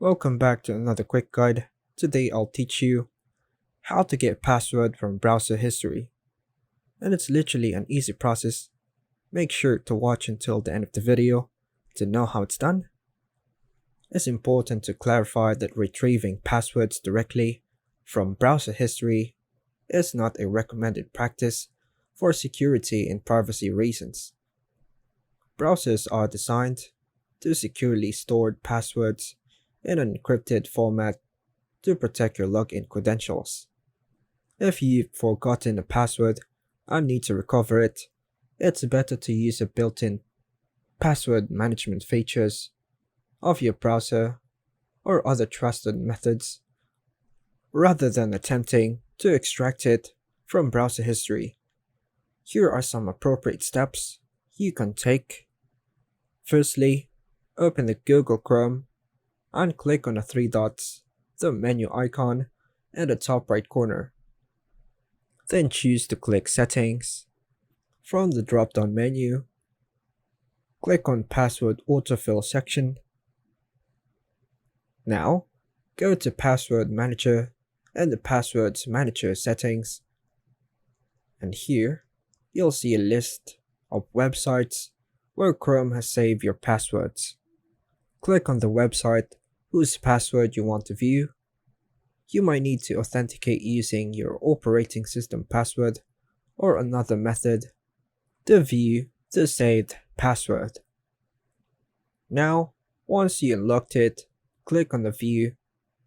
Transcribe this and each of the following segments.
Welcome back to another quick guide. Today I'll teach you how to get password from browser history. And it's literally an easy process. Make sure to watch until the end of the video to know how it's done. It's important to clarify that retrieving passwords directly from browser history is not a recommended practice for security and privacy reasons. Browsers are designed to securely store passwords in an encrypted format to protect your login credentials. If you've forgotten a password and need to recover it, it's better to use the built-in password management features of your browser or other trusted methods rather than attempting to extract it from browser history. Here are some appropriate steps you can take. Firstly, open the Google Chrome and click on the three dots, the menu icon in the top right corner. Then choose to click Settings. From the drop-down menu, click on Password Autofill section. Now, go to Password Manager and the Passwords Manager settings. And here, you'll see a list of websites where Chrome has saved your passwords. Click on the website whose password you want to view. You might need to authenticate using your operating system password or another method to view the saved password. Now, once you unlocked it, click on the view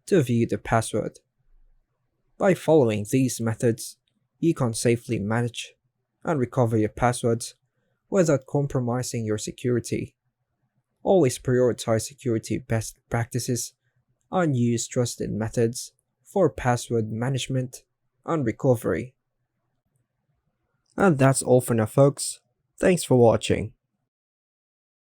to view the password. By following these methods, you can safely manage and recover your passwords without compromising your security. Always prioritize security best practices and use trusted methods for password management and recovery. And that's all for now, folks. Thanks for watching.